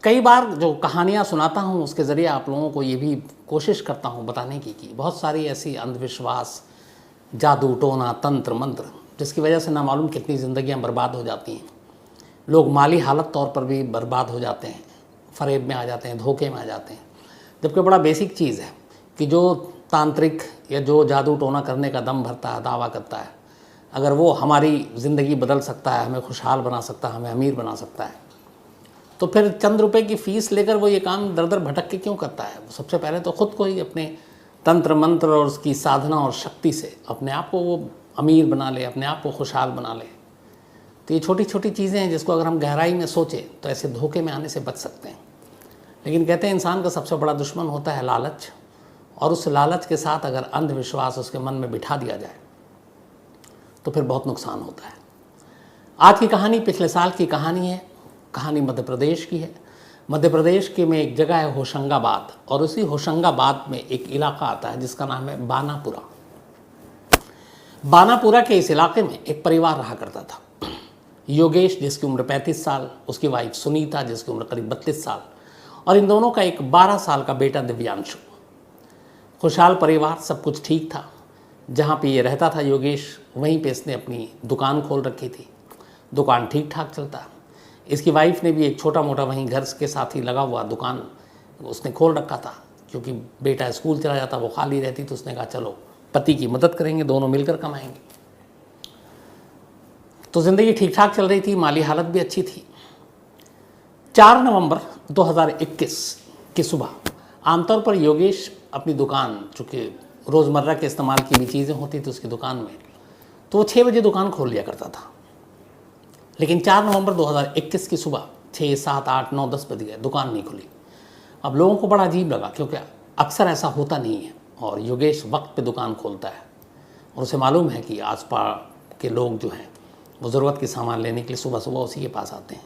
कई बार जो कहानियाँ सुनाता हूँ उसके ज़रिए आप लोगों को ये भी कोशिश करता हूँ बताने की कि बहुत सारी ऐसी अंधविश्वास, जादू टोना, तंत्र मंत्र, जिसकी वजह से ना मालूम कितनी ज़िंदगियाँ बर्बाद हो जाती हैं। लोग माली हालत तौर पर भी बर्बाद हो जाते हैं, फरेब में आ जाते हैं, धोखे में आ जाते हैं। जबकि बड़ा बेसिक चीज़ है कि जो तांत्रिक या जो जादू टोना करने का दम भरता है, दावा करता है, अगर वो हमारी ज़िंदगी बदल सकता है, हमें खुशहाल बना सकता है, हमें अमीर बना सकता है, तो फिर चंद रुपए की फ़ीस लेकर वो ये काम दर दर भटक के क्यों करता है। सबसे पहले तो ख़ुद को ही अपने तंत्र मंत्र और उसकी साधना और शक्ति से अपने आप को वो अमीर बना ले, अपने आप को खुशहाल बना ले। तो ये छोटी छोटी चीज़ें हैं जिसको अगर हम गहराई में सोचें तो ऐसे धोखे में आने से बच सकते हैं। लेकिन कहते हैं इंसान का सबसे बड़ा दुश्मन होता है लालच, और उस लालच के साथ अगर अंधविश्वास उसके मन में बिठा दिया जाए तो फिर बहुत नुकसान होता है। आज की कहानी पिछले साल की कहानी है। कहानी मध्य प्रदेश की है। मध्य प्रदेश के में एक जगह है होशंगाबाद, और उसी होशंगाबाद में एक इलाका आता है जिसका नाम है बानापुरा। बानापुरा के इस इलाके में एक परिवार रहा करता था। योगेश जिसकी उम्र 35 साल, उसकी वाइफ सुनीता जिसकी उम्र करीब 32 साल, और इन दोनों का एक 12 साल का बेटा दिव्यांशु। खुशहाल परिवार, सब कुछ ठीक था। जहाँ पे ये रहता था योगेश, वहीं पे इसने अपनी दुकान खोल रखी थी। दुकान ठीक ठाक चलता। इसकी वाइफ ने भी एक छोटा मोटा वहीं घर के साथ ही लगा हुआ दुकान उसने खोल रखा था, क्योंकि बेटा स्कूल चला जाता, वो खाली रहती, तो उसने कहा चलो पति की मदद करेंगे, दोनों मिलकर कमाएंगे। तो ज़िंदगी ठीक ठाक चल रही थी, माली हालत भी अच्छी थी। 4 नवंबर 2021 की सुबह आमतौर पर योगेश अपनी दुकान, चूँकि रोज़मर्रा के इस्तेमाल की भी चीज़ें होती थी उसकी दुकान में, तो वो 6 बजे दुकान खोल लिया करता था। लेकिन 4 नवंबर 2021 की सुबह 6, 7, 8, 9, 10 बज गए, दुकान नहीं खुली। अब लोगों को बड़ा अजीब लगा, क्योंकि अक्सर ऐसा होता नहीं है, और योगेश वक्त पे दुकान खोलता है और उसे मालूम है कि आसपास के लोग जो हैं वो ज़रूरत के सामान लेने के लिए सुबह सुबह उसी के पास आते हैं।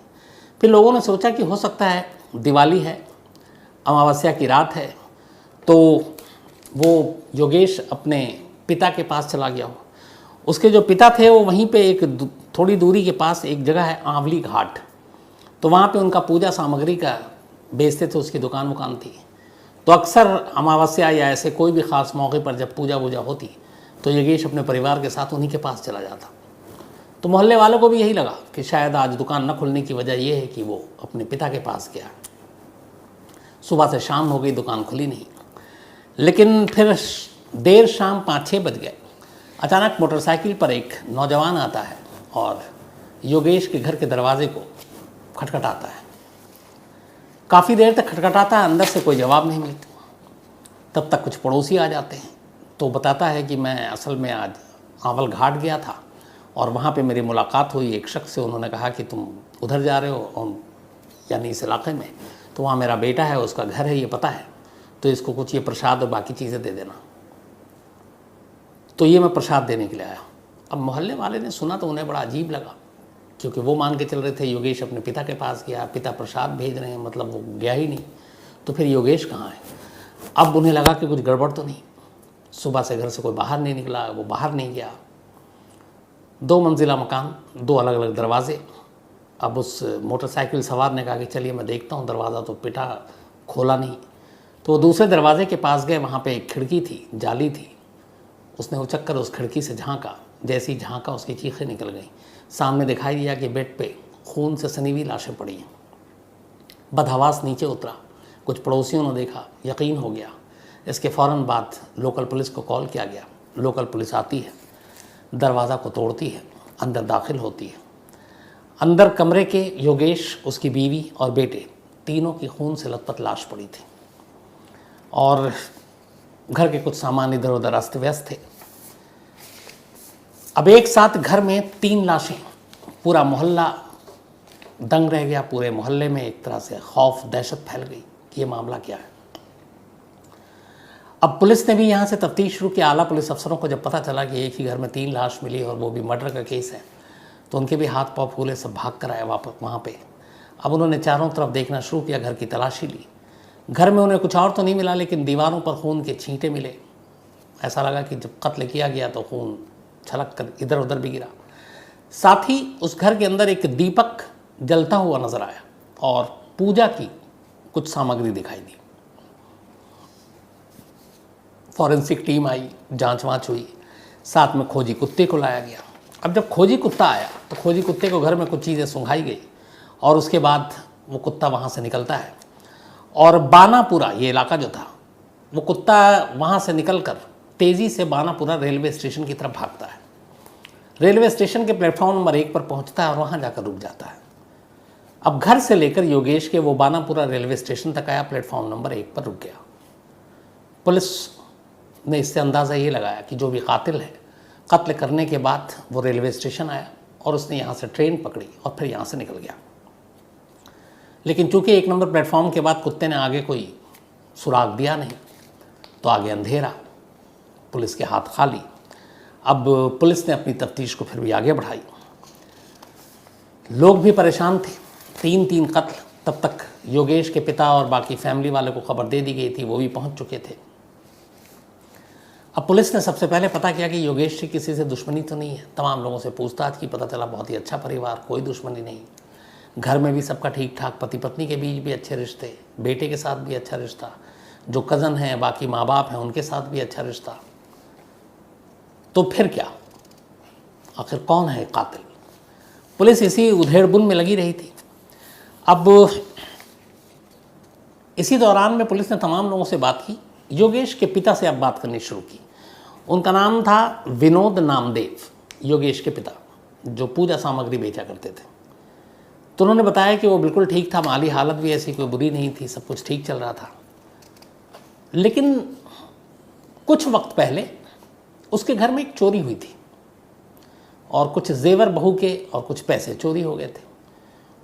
फिर लोगों ने सोचा कि हो सकता है दिवाली है, अमावस्या की रात है, तो वो योगेश अपने पिता के पास चला गया हो। उसके जो पिता थे वो वहीं पे एक थोड़ी दूरी के पास एक जगह है आंवली घाट, तो वहाँ पे उनका पूजा सामग्री का बेचते थे, उसकी दुकान वुकान थी। तो अक्सर अमावस्या या ऐसे कोई भी ख़ास मौके पर जब पूजा वूजा होती तो योगेश अपने परिवार के साथ उन्हीं के पास चला जाता। तो मोहल्ले वालों को भी यही लगा कि शायद आज दुकान न खुलने की वजह यह है कि वो अपने पिता के पास गया। सुबह से शाम हो गई, दुकान खुली नहीं। लेकिन फिर देर शाम 5-6 बज गए, अचानक मोटरसाइकिल पर एक नौजवान आता है और योगेश के घर के दरवाजे को खटखटाता है। काफ़ी देर तक खटखटाता है, अंदर से कोई जवाब नहीं मिलता। तब तक कुछ पड़ोसी आ जाते हैं, तो बताता है कि मैं असल में आज आंवल घाट गया था और वहाँ पे मेरी मुलाकात हुई एक शख्स से। उन्होंने कहा कि तुम उधर जा रहे हो, और यानी इस इलाके में, तो वहाँ मेरा बेटा है, उसका घर है, ये पता है, तो इसको कुछ ये प्रसाद और बाकी चीज़ें दे देना। तो ये मैं प्रसाद देने के लिए आया। अब मोहल्ले वाले ने सुना तो उन्हें बड़ा अजीब लगा, क्योंकि वो मान के चल रहे थे योगेश अपने पिता के पास गया, पिता प्रसाद भेज रहे हैं, मतलब वो गया ही नहीं, तो फिर योगेश कहाँ है। अब उन्हें लगा कि कुछ गड़बड़ तो नहीं। सुबह से घर से कोई बाहर नहीं निकला, वो बाहर नहीं गया। 2 मंजिला मकान, 2 अलग अलग दरवाजे। अब उस मोटरसाइकिल सवार ने कहा कि चलिए मैं देखता हूँ, दरवाज़ा तो पिटा, खोला नहीं। तो वो दूसरे दरवाजे के पास गए, वहाँ पे एक खिड़की थी, जाली थी। उसने उचक कर उस खिड़की से झांका, जैसी झांका उसकी चीखें निकल गई। सामने दिखाई दिया कि बेड पे खून से सनी हुई लाशें पड़ी हैं। बदहवास नीचे उतरा, कुछ पड़ोसियों ने देखा, यकीन हो गया। इसके फ़ौरन बाद लोकल पुलिस को कॉल किया गया। लोकल पुलिस आती है, दरवाज़ा को तोड़ती है, अंदर दाखिल होती है। अंदर कमरे के योगेश, उसकी बीवी और बेटे, तीनों की खून से लथपथ लाश पड़ी थी, और घर के कुछ सामान इधर उधर अस्त व्यस्त थे। अब एक साथ घर में 3 लाशें, पूरा मोहल्ला दंग रह गया। पूरे मोहल्ले में एक तरह से खौफ, दहशत फैल गई कि ये मामला क्या है। अब पुलिस ने भी यहाँ से तफ्तीश शुरू की। आला पुलिस अफसरों को जब पता चला कि एक ही घर में 3 लाश मिली और वो भी मर्डर का केस है, तो उनके भी हाथ पाँव फूले, सब भाग कर आए वापस वहाँ पे। अब उन्होंने चारों तरफ देखना शुरू किया, घर की तलाशी ली। घर में उन्हें कुछ और तो नहीं मिला, लेकिन दीवारों पर खून के छींटे मिले। ऐसा लगा कि जब कत्ल किया गया तो खून छलक कर इधर उधर भी गिरा। साथ ही उस घर के अंदर एक दीपक जलता हुआ नजर आया, और पूजा की कुछ सामग्री दिखाई दी। फॉरेंसिक टीम आई, जांच वाँच हुई, साथ में खोजी कुत्ते को लाया गया। अब जब खोजी कुत्ता आया तो खोजी कुत्ते को घर में कुछ चीज़ें सुंघाई गई और उसके बाद वो कुत्ता वहाँ से निकलता है और बानापुरा ये इलाका जो था, वो कुत्ता वहाँ से निकलकर तेज़ी से बानापुरा रेलवे स्टेशन की तरफ भागता है। रेलवे स्टेशन के प्लेटफॉर्म नंबर 1 पर पहुँचता है और वहाँ जाकर रुक जाता है। अब घर से लेकर योगेश के वो बानापुरा रेलवे स्टेशन तक आया, प्लेटफॉर्म नंबर 1 पर रुक गया। पुलिस ने इससे अंदाज़ा ये लगाया कि जो भी कातिल है, कत्ल करने के बाद वो रेलवे स्टेशन आया और उसने यहाँ से ट्रेन पकड़ी और फिर यहाँ से निकल गया। लेकिन चूंकि 1 नंबर प्लेटफॉर्म के बाद कुत्ते ने आगे कोई सुराग दिया नहीं, तो आगे अंधेरा, पुलिस के हाथ खाली। अब पुलिस ने अपनी तफ्तीश को फिर भी आगे बढ़ाई। लोग भी परेशान थे, 3 कत्ल। तब तक योगेश के पिता और बाकी फैमिली वाले को खबर दे दी गई थी, वो भी पहुंच चुके थे। अब पुलिस ने सबसे पहले पता किया कि योगेश की किसी से दुश्मनी तो नहीं है। तमाम लोगों से पूछताछ की, पता चला बहुत ही अच्छा परिवार, कोई दुश्मनी नहीं, घर में भी सबका ठीक ठाक, पति पत्नी के बीच भी अच्छे रिश्ते, बेटे के साथ भी अच्छा रिश्ता, जो कज़न हैं, बाकी माँ बाप हैं, उनके साथ भी अच्छा रिश्ता। तो फिर क्या, आखिर कौन है कातिल? पुलिस इसी उधेड़बुन में लगी रही थी। अब इसी दौरान में पुलिस ने तमाम लोगों से बात की। योगेश के पिता से अब बात करनी शुरू की। उनका नाम था विनोद नामदेव, योगेश के पिता, जो पूजा सामग्री बेचा करते थे। तो उन्होंने बताया कि वो बिल्कुल ठीक था, माली हालत भी ऐसी कोई बुरी नहीं थी, सब कुछ ठीक चल रहा था। लेकिन कुछ वक्त पहले उसके घर में एक चोरी हुई थी और कुछ जेवर बहू के और कुछ पैसे चोरी हो गए थे।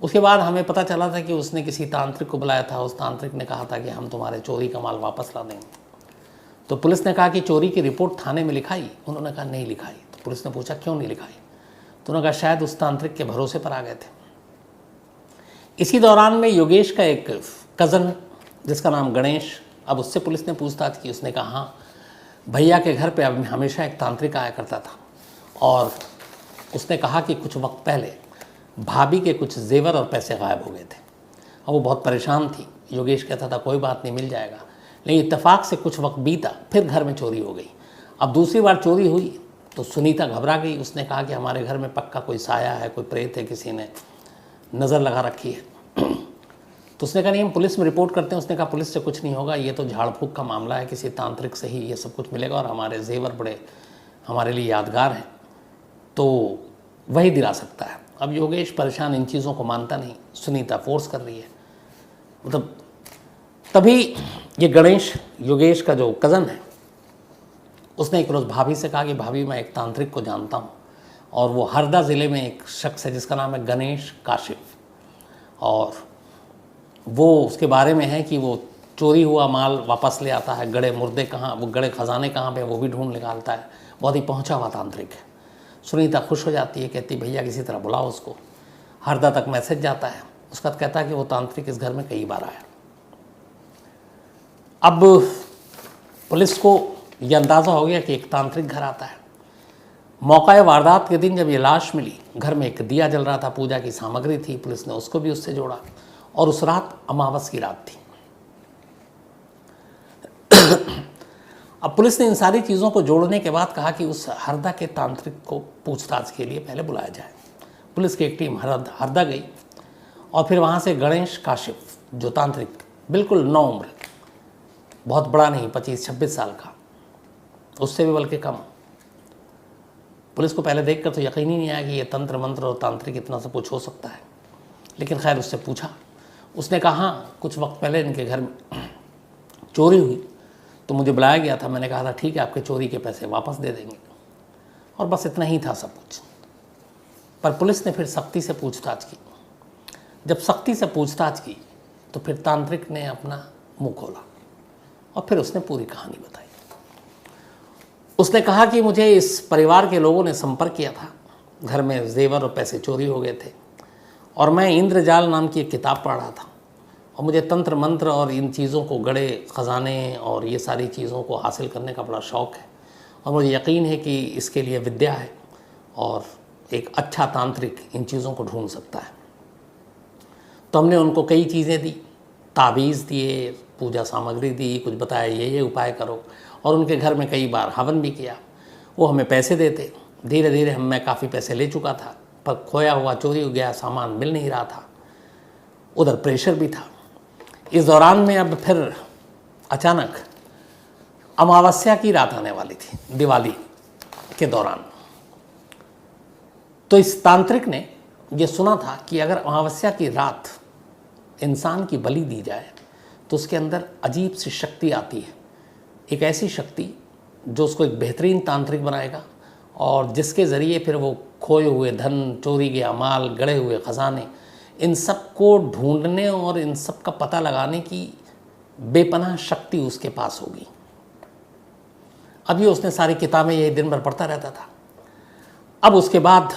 उसके बाद हमें पता चला था कि उसने किसी तांत्रिक को बुलाया था। उस तांत्रिक ने कहा था कि हम तुम्हारे चोरी का माल वापस ला देंगे। तो पुलिस ने कहा कि चोरी की रिपोर्ट थाने में लिखाई? उन्होंने कहा नहीं लिखाई। तो पुलिस ने पूछा क्यों नहीं लिखाई? तो उन्होंने कहा शायद उस तांत्रिक के भरोसे पर आ गए थे। इसी दौरान में योगेश का एक कज़न जिसका नाम गणेश, अब उससे पुलिस ने पूछताछ की। उसने कहा हाँ, भैया के घर पे अब हमेशा एक तांत्रिक आया करता था और उसने कहा कि कुछ वक्त पहले भाभी के कुछ जेवर और पैसे गायब हो गए थे और वो बहुत परेशान थी। योगेश कहता था कोई बात नहीं, मिल जाएगा। लेकिन इत्तेफाक से कुछ वक्त बीता, फिर घर में चोरी हो गई। अब दूसरी बार चोरी हुई तो सुनीता घबरा गई। उसने कहा कि हमारे घर में पक्का कोई साया है, कोई प्रेत है, किसी ने नज़र लगा रखी है। तो उसने कहा नहीं, हम पुलिस में रिपोर्ट करते हैं। उसने कहा पुलिस से कुछ नहीं होगा, ये तो झाड़ फूक का मामला है, किसी तांत्रिक से ही ये सब कुछ मिलेगा और हमारे जेवर बड़े हमारे लिए यादगार हैं, तो वही दिला सकता है। अब योगेश परेशान, इन चीज़ों को मानता नहीं, सुनीता फोर्स कर रही है। मतलब तभी ये गणेश, योगेश का जो कज़न है, उसने एक रोज़ भाभी से कहा कि भाभी मैं एक तांत्रिक को जानता हूँ और वो हरदा ज़िले में एक शख्स है जिसका नाम है गणेश काशिफ, और वो उसके बारे में है कि वो चोरी हुआ माल वापस ले आता है, गड़े मुर्दे कहाँ, वो गड़े खजाने कहाँ पे वो भी ढूंढ निकालता है, बहुत ही पहुँचा हुआ तांत्रिक है। सुनीता खुश हो जाती है, कहती भैया किसी तरह बुलाओ उसको। हरदा तक मैसेज जाता है, उसका कहता है कि वो तांत्रिक इस घर में कई बार आया। अब पुलिस को यह अंदाज़ा हो गया कि एक तांत्रिक घर आता है। मौका वारदात के दिन जब ये लाश मिली, घर में एक दिया जल रहा था, पूजा की सामग्री थी, पुलिस ने उसको भी उससे जोड़ा और उस रात अमावस की रात थी। अब पुलिस ने इन सारी चीज़ों को जोड़ने के बाद कहा कि उस हरदा के तांत्रिक को पूछताछ के लिए पहले बुलाया जाए। पुलिस की एक टीम हरदा गई और फिर वहाँ से गणेश काशिफ, जो तांत्रिक बिल्कुल नौ उम्र, बहुत बड़ा नहीं, 25-26 साल का, उससे भी बल्कि कम। पुलिस को पहले देखकर तो यकीन ही नहीं आया कि ये तंत्र मंत्र और तांत्रिक इतना सब कुछ हो सकता है। लेकिन खैर उससे पूछा, उसने कहा हाँ कुछ वक्त पहले इनके घर में चोरी हुई तो मुझे बुलाया गया था, मैंने कहा था ठीक है आपके चोरी के पैसे वापस दे देंगे, और बस इतना ही था सब कुछ। पर पुलिस ने फिर सख्ती से पूछताछ की। जब सख्ती से पूछताछ की तो फिर तांत्रिक ने अपना मुंह खोला और फिर उसने पूरी कहानी बताई। उसने कहा कि मुझे इस परिवार के लोगों ने संपर्क किया था, घर में जेवर और पैसे चोरी हो गए थे और मैं इंद्रजाल नाम की एक किताब पढ़ रहा था और मुझे तंत्र मंत्र और इन चीज़ों को, गड़े खजाने और ये सारी चीज़ों को हासिल करने का बड़ा शौक़ है और मुझे यकीन है कि इसके लिए विद्या है और एक अच्छा तांत्रिक इन चीज़ों को ढूंढ सकता है। तो हमने उनको कई चीज़ें दी ताबीज़ दिए, पूजा सामग्री दी, कुछ बताया ये उपाय करो, और उनके घर में कई बार हवन भी किया। वो हमें पैसे देते। धीरे धीरे मैं काफ़ी पैसे ले चुका था, पर खोया हुआ, चोरी हो गया सामान मिल नहीं रहा था, उधर प्रेशर भी था। इस दौरान में अब फिर अचानक अमावस्या की रात आने वाली थी, दिवाली के दौरान। तो इस तांत्रिक ने ये सुना था कि अगर अमावस्या की रात इंसान की बलि दी जाए तो उसके अंदर अजीब सी शक्ति आती है, एक ऐसी शक्ति जो उसको एक बेहतरीन तांत्रिक बनाएगा, और जिसके ज़रिए फिर वो खोए हुए धन, चोरी गया माल, गड़े हुए ख़जाने, इन सब को ढूंढने और इन सब का पता लगाने की बेपनाह शक्ति उसके पास होगी। अब ये उसने सारी किताबें यही दिन भर पढ़ता रहता था। अब उसके बाद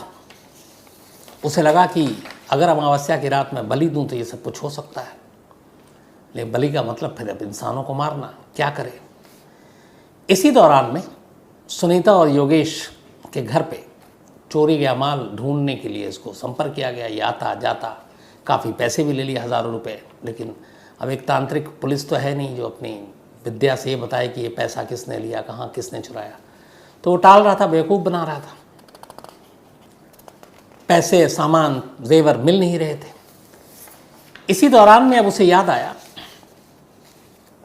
उसे लगा कि अगर अमावस्या की रात में बलि दूं तो ये सब कुछ हो सकता है, लेकिन बलि का मतलब फिर अब इंसानों को मारना, क्या करे। इसी दौरान में सुनीता और योगेश के घर पे चोरी गया माल ढूंढने के लिए इसको संपर्क किया गया। ये आता जाता, काफ़ी पैसे भी ले लिए, हज़ारों रुपए। लेकिन अब एक तांत्रिक पुलिस तो है नहीं जो अपनी विद्या से ये बताए कि ये पैसा किसने लिया, कहाँ किसने चुराया। तो वो टाल रहा था, बेवकूफ़ बना रहा था। पैसे, सामान, जेवर मिल नहीं रहे थे। इसी दौरान में अब उसे याद आया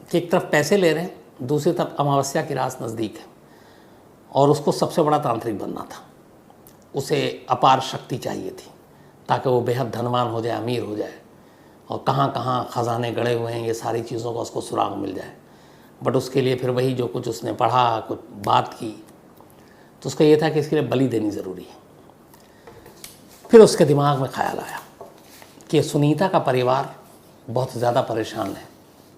कि एक तरफ पैसे ले रहे हैं, दूसरी तरफ अमावस्या की रात नज़दीक है, और उसको सबसे बड़ा तांत्रिक बनना था। उसे अपार शक्ति चाहिए थी ताकि वो बेहद धनवान हो जाए, अमीर हो जाए, और कहाँ कहाँ ख़जाने गड़े हुए हैं ये सारी चीज़ों का उसको सुराग मिल जाए। बट उसके लिए फिर वही जो कुछ उसने पढ़ा, कुछ बात की, तो उसका ये था कि इसके लिए बलि देनी ज़रूरी है। फिर उसके दिमाग में ख्याल आया कि सुनीता का परिवार बहुत ज़्यादा परेशान है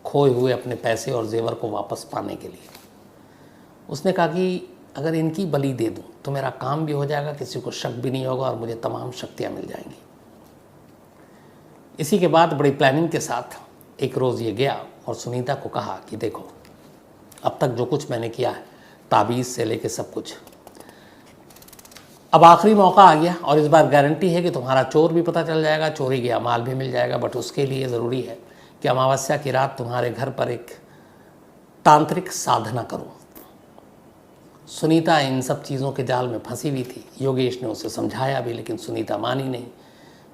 खोए हुए अपने पैसे और जेवर को वापस पाने के लिए। उसने कहा कि अगर इनकी बलि दे दूं तो मेरा काम भी हो जाएगा, किसी को शक भी नहीं होगा, और मुझे तमाम शक्तियां मिल जाएंगी। इसी के बाद बड़ी प्लानिंग के साथ एक रोज़ ये गया और सुनीता को कहा कि देखो, अब तक जो कुछ मैंने किया है, ताबीज़ से लेके सब कुछ, अब आखिरी मौका आ गया, और इस बार गारंटी है कि तुम्हारा चोर भी पता चल जाएगा, चोरी गया माल भी मिल जाएगा। बट उसके लिए ज़रूरी है कि अमावस्या की रात तुम्हारे घर पर एक तांत्रिक साधना करूं। सुनीता इन सब चीज़ों के जाल में फंसी हुई थी। योगेश ने उसे समझाया भी, लेकिन सुनीता मानी नहीं।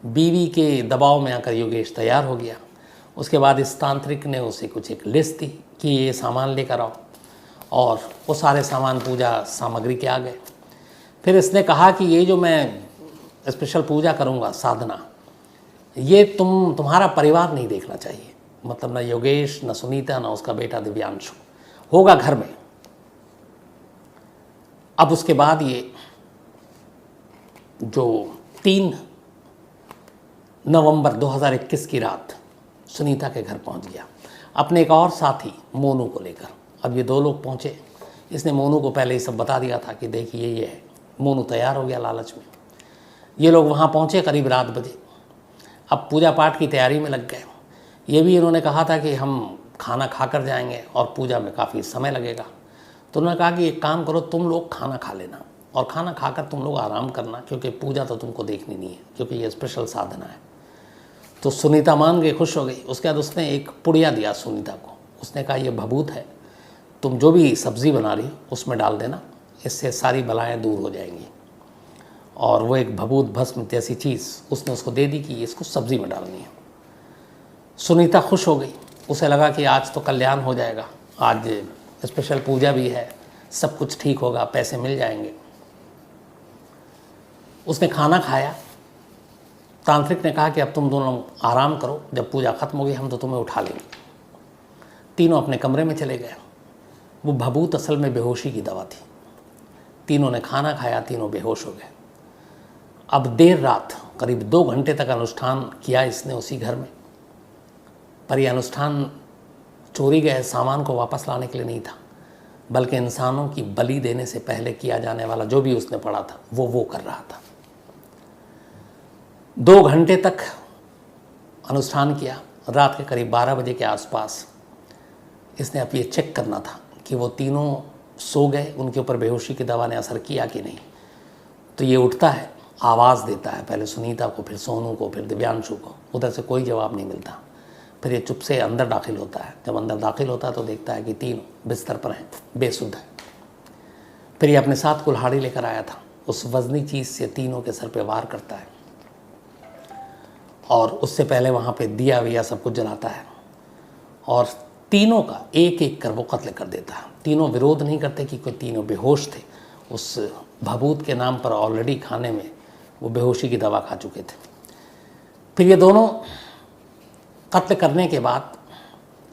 बीवी के दबाव में आकर योगेश तैयार हो गया। उसके बाद इस तांत्रिक ने उसे कुछ एक लिस्ट दी कि ये सामान लेकर आओ, और वो सारे सामान पूजा सामग्री के आ गए। फिर इसने कहा कि ये जो मैं स्पेशल पूजा करूँगा, साधना, ये तुम्हारा परिवार नहीं देखना चाहिए, मतलब ना योगेश, ना सुनीता, ना उसका बेटा दिव्यांशु, होगा घर में। अब उसके बाद ये जो 3 नवंबर 2021 की रात सुनीता के घर पहुंच गया अपने एक और साथी मोनू को लेकर। अब ये 2 लोग पहुंचे। इसने मोनू को पहले ही सब बता दिया था कि देखिए ये है। मोनू तैयार हो गया लालच में। ये लोग वहाँ पहुँचे करीब रात बजे। अब पूजा पाठ की तैयारी में लग गए। ये भी इन्होंने कहा था कि हम खाना खा कर जाएंगे और पूजा में काफ़ी समय लगेगा। तो उन्होंने कहा कि एक काम करो, तुम लोग खाना खा लेना और खाना खाकर तुम लोग आराम करना, क्योंकि पूजा तो तुमको देखनी नहीं है, क्योंकि ये स्पेशल साधना है। तो सुनीता मान गई, खुश हो गई। उसके बाद उसने एक पुड़िया दिया सुनीता को। उसने कहा ये भभूत है, तुम जो भी सब्ज़ी बना रही उसमें डाल देना, इससे सारी बलाएँ दूर हो जाएंगी। और वो एक भभूत भस्म जैसी चीज़ उसने उसको दे दी कि इसको सब्ज़ी में डालनी है। सुनीता खुश हो गई। उसे लगा कि आज तो कल्याण हो जाएगा, आज स्पेशल पूजा भी है, सब कुछ ठीक होगा, पैसे मिल जाएंगे। उसने खाना खाया। तांत्रिक ने कहा कि अब तुम दोनों आराम करो, जब पूजा खत्म होगी हम तो तुम्हें उठा लेंगे। तीनों अपने कमरे में चले गए। वो भभूत असल में बेहोशी की दवा थी। तीनों ने खाना खाया, तीनों बेहोश हो गए। अब देर रात करीब 2 घंटे तक अनुष्ठान किया इसने उसी घर में। पर यह अनुष्ठान चोरी गए सामान को वापस लाने के लिए नहीं था, बल्कि इंसानों की बलि देने से पहले किया जाने वाला जो भी उसने पढ़ा था वो कर रहा था। 2 घंटे तक अनुष्ठान किया। रात के करीब 12 बजे के आसपास इसने अब ये चेक करना था कि वो तीनों सो गए, उनके ऊपर बेहोशी की दवा ने असर किया कि नहीं। तो ये उठता है, आवाज़ देता है, पहले सुनीता को, फिर सोनू को, फिर दिव्यांशु को। उधर से कोई जवाब नहीं मिलता। फिर ये चुप से अंदर दाखिल होता है। जब अंदर दाखिल होता है तो देखता है कि तीनों बिस्तर पर हैं, बेसुध हैं। फिर ये अपने साथ कुल्हाड़ी लेकर आया था, उस वजनी चीज़ से तीनों के सर पे वार करता है और उससे पहले वहाँ पे दिया विया सब कुछ जलाता है और तीनों का एक एक कर वो कत्ल कर देता है। तीनों विरोध नहीं करते कि कोई तीनों बेहोश थे, उस भभूत के नाम पर ऑलरेडी खाने में वो बेहोशी की दवा खा चुके थे। फिर ये दोनों कत्ल करने के बाद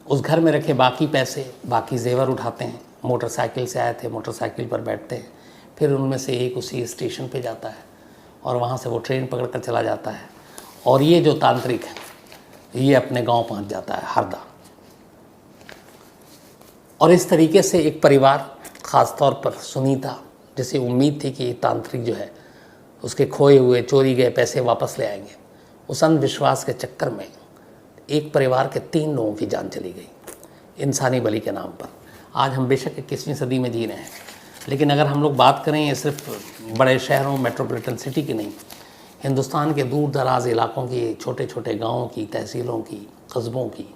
उस घर में रखे बाकी पैसे, बाकी जेवर उठाते हैं। मोटरसाइकिल से आए थे, मोटरसाइकिल पर बैठते हैं। फिर उनमें से एक उसी स्टेशन पे जाता है और वहाँ से वो ट्रेन पकड़ कर चला जाता है और ये जो तांत्रिक है ये अपने गांव पहुँच जाता है, हरदा। और इस तरीके से एक परिवार, ख़ास तौर पर सुनीता, जिसे उम्मीद थी कि तांत्रिक जो है उसके खोए हुए, चोरी गए पैसे वापस ले आएंगे, उस अंधविश्वास के चक्कर में एक परिवार के 3 लोगों की जान चली गई इंसानी बलि के नाम पर। आज हम बेशक 21वीं सदी में जी रहे हैं, लेकिन अगर हम लोग बात करें ये सिर्फ बड़े शहरों, मेट्रोपॉलिटन सिटी की नहीं, हिंदुस्तान के दूर दराज इलाकों की, छोटे छोटे गाँवों की, तहसीलों की, कस्बों की,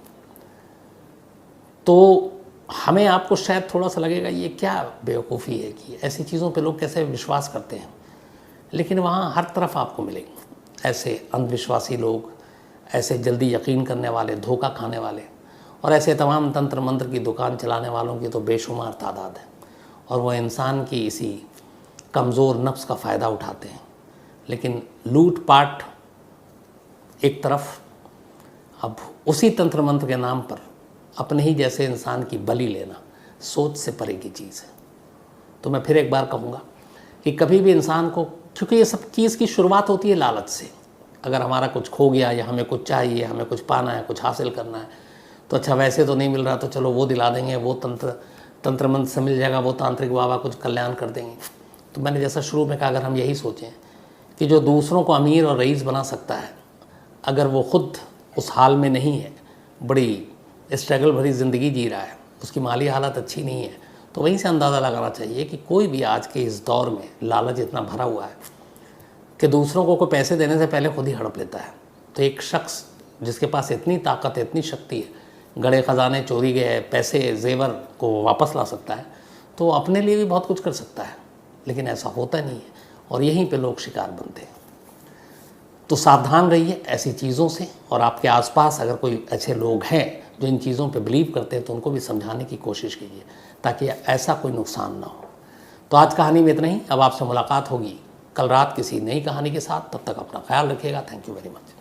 तो हमें आपको शायद थोड़ा सा लगेगा ये क्या बेवकूफ़ी है कि ऐसी चीज़ों पे लोग कैसे विश्वास करते हैं। लेकिन वहाँ हर तरफ आपको मिलेंगे ऐसे अंधविश्वासी लोग, ऐसे जल्दी यकीन करने वाले, धोखा खाने वाले, और ऐसे तमाम तंत्र मंत्र की दुकान चलाने वालों की तो बेशुमार तादाद है। और वो इंसान की इसी कमज़ोर नफ्स का फ़ायदा उठाते हैं। लेकिन लूट पाट एक तरफ, अब उसी तंत्र मंत्र के नाम पर अपने ही जैसे इंसान की बलि लेना सोच से परे की चीज़ है। तो मैं फिर एक बार कहूँगा कि कभी भी इंसान को, क्योंकि ये सब चीज़ की शुरुआत होती है लालच से। अगर हमारा कुछ खो गया या हमें कुछ चाहिए, हमें कुछ पाना है, कुछ हासिल करना है, तो अच्छा वैसे तो नहीं मिल रहा तो चलो वो दिला देंगे, वो तंत्र मंत्र से मिल जाएगा, वो तांत्रिक बाबा कुछ कल्याण कर देंगे। तो मैंने जैसा शुरू में कहा, अगर हम यही सोचें कि जो दूसरों को अमीर और रईस बना सकता है, अगर वो ख़ुद उस हाल में नहीं है, बड़ी स्ट्रगल भरी ज़िंदगी जी रहा है, उसकी माली हालत अच्छी नहीं है, तो वहीं से अंदाज़ा लगाना चाहिए कि कोई भी आज के इस दौर में लालच इतना भरा हुआ है कि दूसरों को कोई पैसे देने से पहले खुद ही हड़प लेता है। तो एक शख्स जिसके पास इतनी ताकत, इतनी शक्ति है, गड़े ख़जाने, चोरी गए पैसे, जेवर को वापस ला सकता है, तो अपने लिए भी बहुत कुछ कर सकता है। लेकिन ऐसा होता नहीं है और यहीं पे लोग शिकार बनते हैं। तो सावधान रहिए ऐसी चीज़ों से, और आपके आसपास अगर कोई ऐसे लोग हैं जो इन चीज़ों पे बिलीव करते हैं तो उनको भी समझाने की कोशिश कीजिए ताकि ऐसा कोई नुकसान ना हो। तो आज कहानी में इतना ही। अब आपसे मुलाकात होगी कल रात किसी नई कहानी के साथ। तब तक अपना ख्याल रखिएगा। Thank you very much.